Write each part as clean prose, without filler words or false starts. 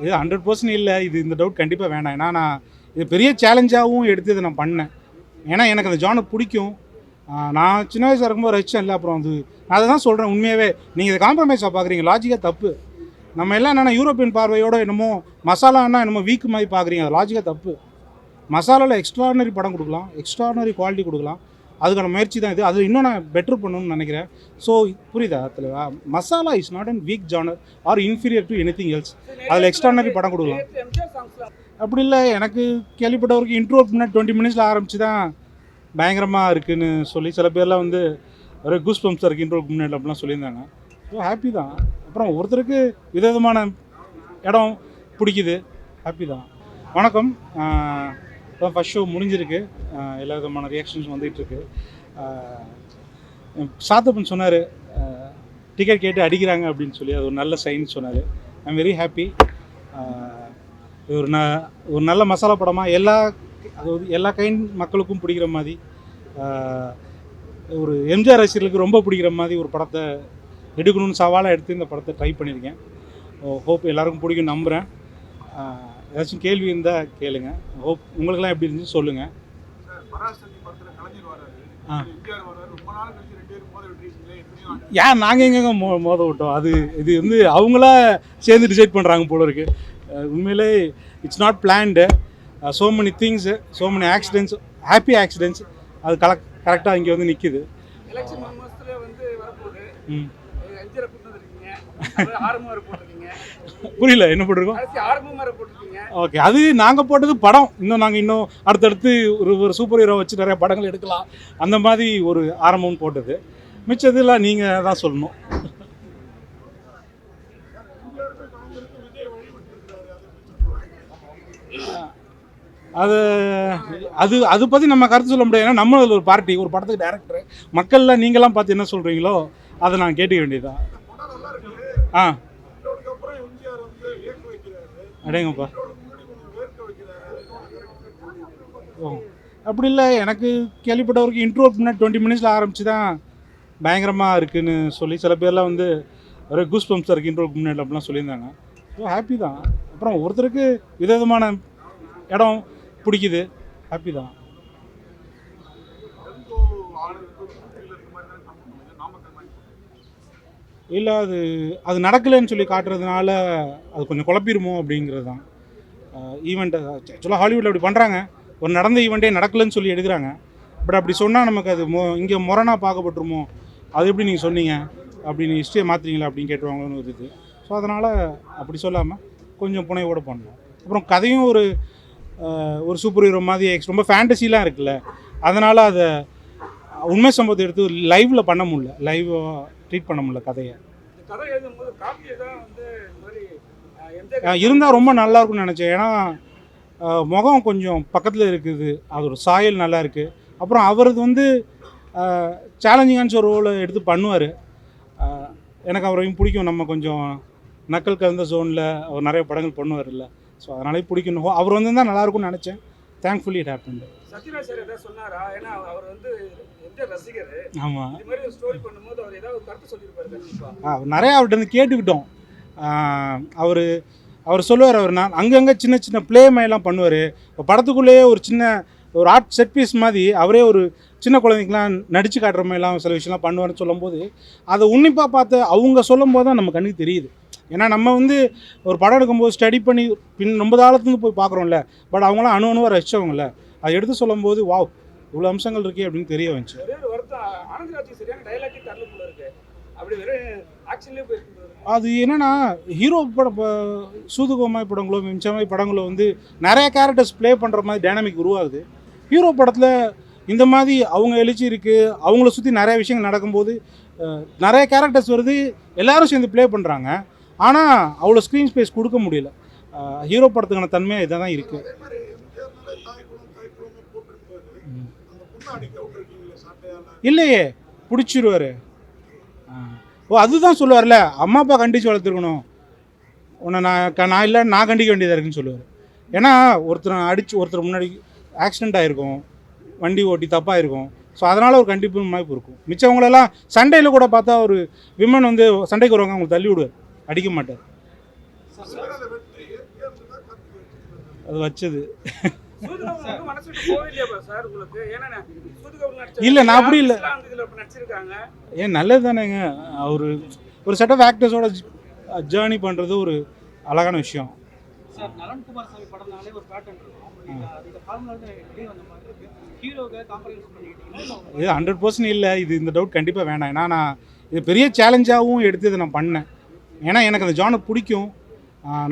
இது 100% இல்லை, இது இந்த டவுட் கண்டிப்பாக வேணாம். ஏன்னா நான் இது பெரிய சேலஞ்சாகவும் எடுத்து இதை நான் பண்ணேன். ஏன்னா எனக்கு அந்த ஜானர் பிடிக்கும். நான் சின்ன வயசாக இருக்கும்போது ரசித்தேன் இல்லை. அப்புறம் அது நான் அதை தான் சொல்கிறேன். உண்மையாகவே நீங்கள் இதை காம்ப்ரமைஸாக பார்க்குறீங்க, லாஜிக்காக தப்பு. நம்ம எல்லாம் என்னென்னா யூரோப்பியன் பார்வையோடு என்னமோ மசாலான்னா என்னமோ வீக்கு மாதிரி பார்க்குறீங்க, அது லாஜிக்காக தப்பு. மசாலாவில் எக்ஸ்ட்ரானரி படம் கொடுக்கலாம், எக்ஸ்ட்ரானரி குவாலிட்டி கொடுக்கலாம். அதுக்கான முயற்சி தான் இது. அது இன்னும் நான் பெட்டர் பண்ணணும்னு நினைக்கிறேன். ஸோ புரியுதா தலைவா? Masala is not an weak genre or inferior to anything else. அதில் எக்ஸ்ட்ரானரி படம் கொடுக்கலாம். அப்படி இல்லை, எனக்கு கேள்விப்பட்டவருக்கு இன்ட்ரோ முன்னாடி 20 மினிட்ஸில் ஆரம்பித்து தான் பயங்கரமாக இருக்குதுன்னு சொல்லி சில பேர்லாம் வந்து ஒரு கூஸ் பம்ப்ஸாக இருக்குது இன்ட்ரோக்கு முன்னாடி அப்படிலாம் சொல்லியிருந்தாங்க. ஸோ ஹாப்பி தான். அப்புறம் ஒருத்தருக்கு விதவிதமான இடம் பிடிக்குது, ஹாப்பி தான். வணக்கம். இப்போ ஃபஸ்ட் ஷோ முடிஞ்சிருக்கு. எல்லா விதமான ரியாக்ஷன்ஸ் வந்துகிட்ருக்கு. சாத்தப்பன் சொன்னார் டிக்கெட் கேட்டு அடிக்கிறாங்க அப்படின்னு சொல்லி, அது ஒரு நல்ல சைன் சொன்னார். I am very happy. ஒரு நல்ல மசாலா படமாக எல்லா கைண்ட் மக்களுக்கும் பிடிக்கிற மாதிரி, ஒரு எம்ஜிஆர் ரசிகர்களுக்கு ரொம்ப பிடிக்கிற மாதிரி ஒரு படத்தை எடுக்கணும்னு சவாலாக எடுத்து இந்த படத்தை ட்ரை பண்ணியிருக்கேன். ஹோப் எல்லாருக்கும் பிடிக்கும் நம்புகிறேன். ஏதாச்சும் கேள்வி இருந்தால் கேளுங்க. ஹோப் உங்களுக்கெல்லாம் எப்படி இருந்துச்சு சொல்லுங்கள். ஏன் நாங்கள் எங்கெங்க மோத விட்டோம்? இது வந்து அவங்களா சேர்ந்து டிசைட் பண்ணுறாங்க போல இருக்குது. உண்மையிலே it's not planned. So many things, so many accidents, happy accidents. அது கரெக்டாக இங்கே வந்து நிற்கிது. புரியல என்ன போட்டிருக்கோம்? ஓகே, அது நாங்கள் போட்டது படம். இன்னும் அடுத்தடுத்து ஒரு சூப்பர் ஹீரோ வச்சு நிறைய படங்கள் எடுக்கலாம், அந்த மாதிரி ஒரு ஆரம்பம்னு போட்டது. மிச்சதெல்லாம் நீங்கள் தான் சொல்லணும். அது பற்றி நம்ம கருத்து சொல்ல முடியாது. ஏன்னா நம்ம ஒரு பார்ட்டி, ஒரு படத்துக்கு டைரக்டர், மக்கள்லாம் நீங்களாம் பார்த்து என்ன சொல்கிறீங்களோ அதை நான் கேட்டுக்க வேண்டியதுதான். அடேங்கப்பா. அப்படி இல்லை, எனக்கு கேள்விப்பட்டவருக்கு இன்ட்ரோ முன்னாடி 20 மினிட்ஸில் ஆரம்பித்து தான் பயங்கரமாக இருக்குதுன்னு சொல்லி சில பேர்லாம் வந்து ஒரு கூஸ் பம்ப்ஸாக இருக்குது இன்ட்ரோக்கு முன்னாடி அப்படிலாம் சொல்லியிருந்தாங்க. ஸோ ஹாப்பி தான். அப்புறம் ஒருத்தருக்கு விதவிதமான இடம் பிடிக்குது, ஹாப்பி தான். இல்லை, அது நடக்கலைன்னு சொல்லி காட்டுறதுனால அது கொஞ்சம் குழப்பிடுமோ அப்படிங்கிறது தான். ஈவெண்ட்டை ஆக்சுவலாக ஹாலிவுட்டில் அப்படி பண்ணுறாங்க. ஒரு நடந்த ஈவெண்ட்டே நடக்கலைன்னு சொல்லி எடுக்கிறாங்க. பட் அப்படி சொன்னால் நமக்கு அது இங்கே முரணாக பார்க்கப்பட்டுருமோ, அது எப்படி நீங்கள் சொன்னீங்க, அப்படின்னு ஹிஸ்ட்ரியை மாற்றுறீங்களா அப்படின்னு கேட்டுருவாங்கன்னு ஒரு இது. ஸோ அதனால் அப்படி சொல்லாமல் கொஞ்சம் புனைவோடு பண்ணணும். அப்புறம் கதையும் ஒரு சூப்பர் ஹீரோ மாதிரி ரொம்ப ஃபேண்டசிலாம் இருக்குல்ல, அதனால் அதை உண்மை சம்பவத்தை எடுத்து லைவில் பண்ண முடியல, லைவாக ட்ரீட் பண்ண முடியல கதையை. இருந்தால் ரொம்ப நல்லாயிருக்கும்னு நினச்சேன். ஏன்னா முகம் கொஞ்சம் பக்கத்தில் இருக்குது, அதோட சாயல் நல்லா இருக்குது. அப்புறம் அவரது வந்து சேலஞ்சிங்கான ஒரு ரோலை எடுத்து பண்ணுவார். எனக்கு அவரையும் பிடிக்கும். நம்ம கொஞ்சம் நக்கல் கலந்த ஜோனில் அவர் நிறைய படங்கள் பண்ணுவார் இல்லை. ஸோ அதனாலே பிடிக்கணும். அவர் வந்து தான் நல்லாயிருக்கும்னு நினச்சேன். Thankfully it happened. ஆமாம், நிறையா அவர்கிட்ட வந்து கேட்டுக்கிட்டோம். அவர் சொல்லுவார், நான் அங்கங்கே சின்ன சின்ன ப்ளே மாதிரிலாம் பண்ணுவார். இப்போ படத்துக்குள்ளேயே ஒரு ஆர்ட் செட் பீஸ் மாதிரி அவரே ஒரு சின்ன குழந்தைங்களாம் நடித்து காட்டுற மாதிரிலாம் சில விஷயம்லாம் பண்ணுவார்னு சொல்லும்போது அதை உன்னிப்பாக பார்த்து அவங்க சொல்லும் போது தான் நம்ம கண்ணுக்கு தெரியுது. ஏன்னா நம்ம வந்து ஒரு படம் எடுக்கும்போது ஸ்டடி பண்ணி ரொம்ப காலத்துலேருந்து போய் பார்க்குறோம்ல, பட் அவங்களாம் அணுவாக ரசித்தவங்கள அதை எடுத்து சொல்லும்போது வாவ் இவ்வளோ அம்சங்கள் இருக்கே அப்படின்னு தெரிய வந்துச்சு. அது என்னென்னா ஹீரோ படம் சூதுகோமாய் படங்களோ மிச்சமாய் படங்களோ வந்து நிறைய கேரக்டர்ஸ் ப்ளே பண்ணுற மாதிரி டைனாமிக் உருவாகுது. ஹீரோ படத்தில் இந்த மாதிரி அவங்க எழுச்சி இருக்குது, அவங்கள சுற்றி நிறைய விஷயங்கள் நடக்கும்போது நிறைய கேரக்டர்ஸ் வருது, எல்லோரும் சேர்ந்து ப்ளே பண்ணுறாங்க. ஆனால் அவ்வளோ ஸ்க்ரீன் ஸ்பேஸ் கொடுக்க முடியல. ஹீரோ படத்துக்கான தன்மையாக இதாக தான் இருக்குது. இல்லையே, பிடிச்சிருவார். அதுதான் சொல்லுவார்ல, அம்மா அப்பா கண்டித்து வளர்த்துருக்கணும், உன்னை நான் கண்டிக்க வேண்டியதாக இருக்குன்னு சொல்லுவார். ஏன்னா ஒருத்தர் முன்னாடி ஆக்சிடெண்ட் ஆகிருக்கும், வண்டி ஓட்டி தப்பாக இருக்கும். ஸோ அதனால் ஒரு கண்டிப்பு வாய்ப்பு இருக்கும். மிச்சவங்களெல்லாம் சண்டையில் கூட பார்த்தா ஒரு விமன் வந்து சண்டைக்கு வருவாங்க, அவங்க தள்ளி விடுவார், அடிக்க மாட்டார். அது வச்சது. சூதுகவுன் வந்து மனசு விட்டு போவே இல்லையா சார் உங்களுக்கு? ஏன்னா சூதுகவுன் இல்லை நான் அப்படி இல்லை. இதுல நடிச்சிருக்காங்க. ஏன் நல்லது தானேங்க. அவர் ஒரு செட் ஆஃப் ஆக்டர்ஸோட ஜேர்னி பண்ணுறது ஒரு அழகான விஷயம். சார் நலன் குமாரசாமி படம்னாலே ஒரு பேட்டர்ன் இருக்கும். இந்த ஃபார்முலா வெளியே வந்த மாதிரி இருக்கு. ஹீரோவை காம்ப்ரமைஸ் பண்ணிக்கிட்டீங்கன்னா இது 100% இல்லை. இது இந்த டவுட் கண்டிப்பாக வேண்டாம். ஏன்னா நான் இது பெரிய சேலஞ்சாகவும் எடுத்து இதை நான் பண்ணேன். ஏன்னா எனக்கு அந்த ஜானர் பிடிக்கும்.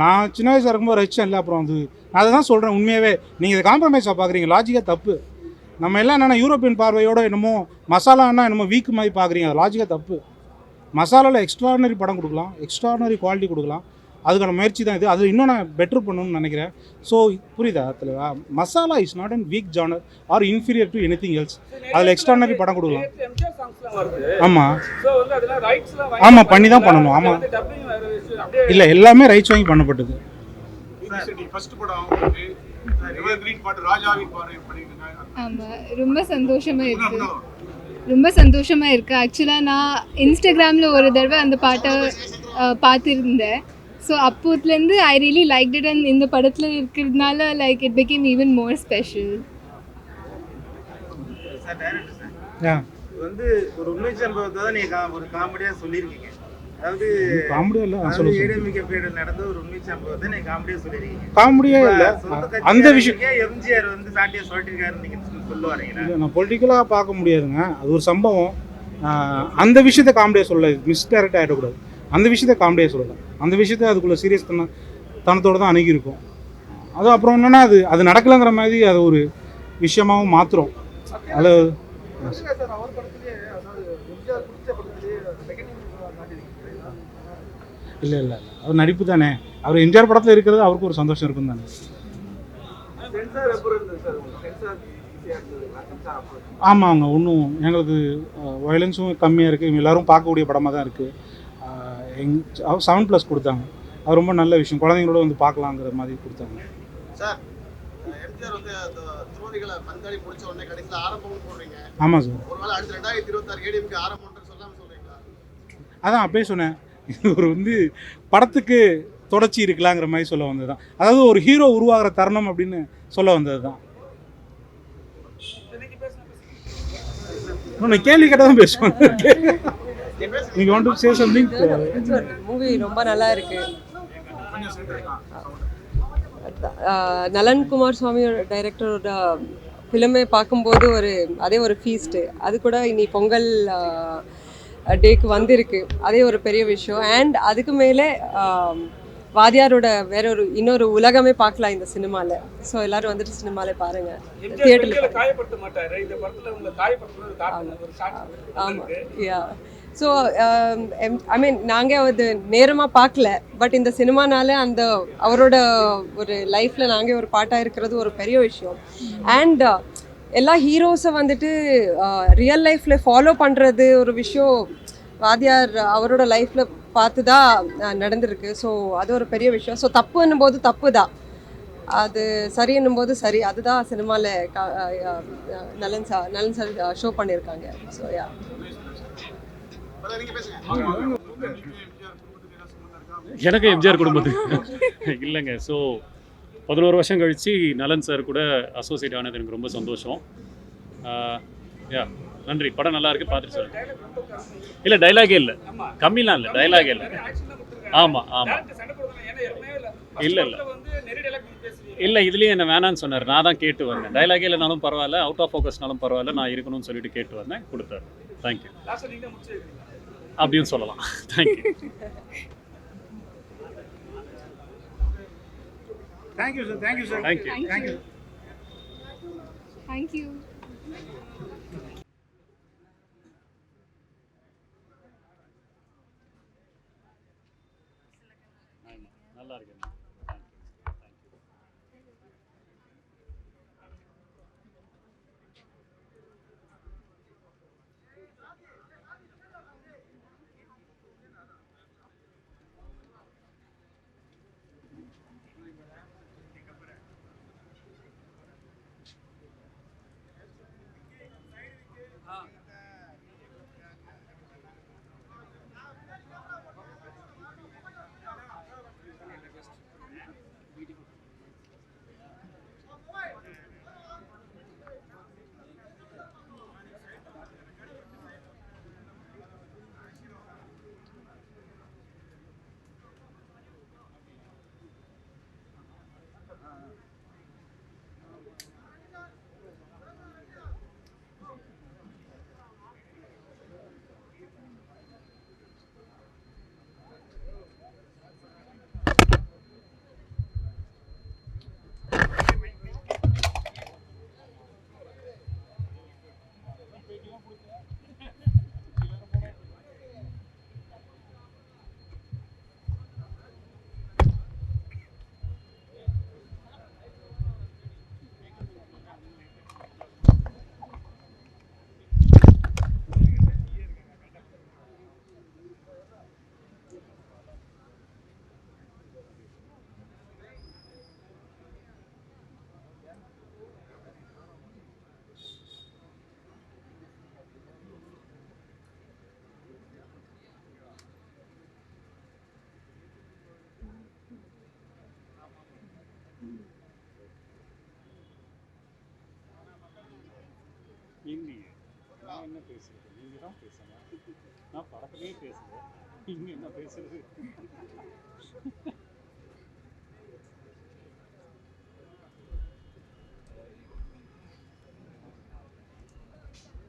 நான் சின்ன வயசாக இருக்கும்போது ரசித்தேன் இல்லை. அப்புறம் அது நான் அதை தான் சொல்கிறேன். உண்மையாகவே நீங்கள் இதை காம்ப்ரமைஸாக பார்க்குறீங்க, லாஜிக்காக தப்பு. நம்ம எல்லாம் என்னென்னா யூரோப்பியன் பார்வையோட என்னமோ மசாலான்னா என்னமோ வீக்கு மாதிரி பார்க்குறீங்க, அது லாஜிக்காக தப்பு. மசாலாவில் எக்ஸ்ட்ரானரி படம் கொடுக்கலாம், எக்ஸ்ட்ரானரி குவாலிட்டி கொடுக்கலாம். அதுக்கான முயற்சி தான் இது. அது இன்னும் நான் பெட்டர் பண்ணணும்னு நினைக்கிறேன். ஸோ புரியுதா தலைவா? Masala is not and weak genre or inferior to anything else. அதில் எக்ஸ்ட்ரானரி படம் கொடுக்கலாம். எம்ஜிஆர் சாங்ஸ்லாம் வருது. ஆமாம் சோ வந்து அதெல்லாம் ரைட்ஸ்லாம் ஆமாம் பண்ணி தான் பண்ணணும். ஆமாம் டப்பிங் வேற விஷயம் அப்படியே இல்லை, எல்லாமே ரைட்ஸ் வாங்கி பண்ணப்பட்டது. ஃபர்ஸ்ட் படம் உங்களுக்கு எவர்கிரீன் பாட்டு ராஜாவின் பாறை பண்ணிருக்காங்க. ஆமாம், ரொம்ப சந்தோஷமாக இருக்குது. ரொம்ப சந்தோஷமாக இருக்குது. ஆக்சுவலாக நான் இன்ஸ்டாகிராமில் ஒரு தடவை அந்த பாட்டை பார்த்துருந்தேன். ஸோ அப்போதுலேருந்து I really like it. And இந்த படத்தில் இருக்கிறதுனால like it became even more special. Sir director sir, ஆ இது வந்து ஒரு உண்மை சம்பவத்தை தான் நீங்கள் ஒரு காமெடியாக சொல்லியிருக்கீங்க. அதாவது காமெடியாக இல்லை, சொல்லுங்கள். ஏடிஎம்கே பீரியட் நடந்த ஒரு உண்மை சம்பவத்தை நீங்கள் காமெடியாக சொல்லியிருக்கீங்க. காமெடியாக இல்லை, அந்த விஷயம் எம்ஜிஆர் வந்து சாட்டியாக சொல்லியிருக்காருன்னு நீங்கள் சொல்ல வரீங்களா? இல்லை, நான் பொலிட்டிக்கலாக பார்க்க முடியாதுங்க. அது ஒரு சம்பவம். அந்த விஷயத்தை காமெடியாக சொல்லலை, மிஸ்டைரக்ட் ஆகிடக்கூடாது. அந்த விஷயத்தை காமெடியாக சொல்லலாம். அந்த விஷயத்தை அதுக்குள்ளே சீரியஸ் தனத்தோடு தான் அணுகியிருக்கும். அது அப்புறம் என்னென்னா அது நடக்கலைங்கிற மாதிரி அது ஒரு விஷயமாகவும் மாற்றுறோம். அதில் இல்லை இல்லை, அவர் நடிப்பு தானே. அவர் எம்ஜிஆர் படத்தில் இருக்கிறது அவருக்கு ஒரு சந்தோஷம் இருக்கும் தானே. ஆமாங்க, ஒன்றும் எங்களுக்கு வயலன்ஸும் கம்மியாக இருக்குது. எல்லோரும் பார்க்கக்கூடிய படமாக தான் இருக்குது. 7+ கொடுத்தாங்க. அது ரொம்ப நல்ல விஷயம். குழந்தைங்களோட வந்து பார்க்கலாங்கிற மாதிரி கொடுத்தாங்க. சார் எம்ஜிஆர் வந்து அந்த துரோகிகளை பந்தாடி முடிச்ச உடனே கடைசியில் ஆரம்பம் போடுறீங்க. ஆமாம் சார். ஒருவேளை அடுத்த 2026 ஏடிஎம்கே ஆரம்பம்னு சொல்லாமல் சொல்றீங்களா? அதான் அப்பயே சொன்னேன், ஒரு வந்து படத்துக்கு தொடர்ச்சி இருக்கலாங்கிற மாதிரி சொல்ல வந்தது தான். அதாவது ஒரு ஹீரோ உருவாகிற தருணம் அப்படின்னு சொல்ல வந்தது தான். நான் கேள்வி கேட்டால் தான் பேசுவேன். You want to say something? Movie ரொம்ப நல்லா இருக்கு. நலன் குமார் சுவாமியோட டைரக்டரோட ஃபிலிமே பார்க்கும்போது அதே ஒரு ஃபீஸ்ட்டு. அது கூட இனி பொங்கல் டேக்கு வந்திருக்கு. அதே ஒரு பெரிய விஷயம். அண்ட் அதுக்கு மேலே வாதியாரோட இன்னொரு உலகமே பார்க்கலாம் இந்த சினிமாவில். ஸோ எல்லாரும் வந்துட்டு சினிமாவில் பாருங்கள். தியேட்டரில் காயப்படுத்த மாட்டாரு. இந்த படத்துல உங்களை காயப்படுத்துறது ஒரு ஷாட். ஆமாம், யா. ஸோ ஐ மீன் நாங்கள் அது நேரமாக பார்க்கல. பட் இந்த சினிமானால அவரோட ஒரு லைஃப்பில் நாங்கள் ஒரு பாட்டாக இருக்கிறது ஒரு பெரிய விஷயம். அண்ட் எல்லா ஹீரோஸை வந்துட்டு ரியல் லைஃப்பில் ஃபாலோ பண்ணுறது ஒரு விஷயம் வாதியார் அவரோட லைஃப்பில் பார்த்து தான் நடந்திருக்கு. ஸோ அது ஒரு பெரிய விஷயம். ஸோ தப்புன்னும் போது தப்பு தான், அது சரின்னும் போது சரி. அதுதான் சினிமாவில் நலன் சார் ஷோ பண்ணியிருக்காங்க. So yeah. எனக்கு எம்ஜிஆர் குடும்பத்துக்கு இல்லைங்க. ஸோ 11 வருஷம் கழித்து நலன் சார் கூட அசோசியேட் ஆனது எனக்கு ரொம்ப சந்தோஷம். யா, நன்றி. படம் நல்லா இருக்குது, பார்த்துட்டு சொல்லுங்கள். இல்லை டைலாகே இல்லை, கம்மிலாம் இல்லை, டைலாகே இல்லை. ஆமாம் ஆமாம், இல்லை இல்லை இல்லை, இதுலேயும் என்ன வேணான்னு சொன்னார். நான் தான் கேட்டு வந்தேன். டைலாகே இல்லைனாலும் பரவாயில்ல, அவுட் ஆஃப் ஃபோக்கஸ்னாலும் பரவாயில்ல, நான் இருக்கணும்னு சொல்லிட்டு கேட்டு வந்தேன், கொடுத்தாரு. தேங்க்யூ அப்படின்னு சொல்லலாம். Thank you. Thank you, sir. Thank you, sir. Thank you. Thank you. Thank you. நல்லா இருக்கு. இல்லையே, நான் என்ன பேசுறது? நீங்கள் தான் பேசணும். நான் படத்துலேயே பேசுகிறேன், இங்கே என்ன பேசுறது?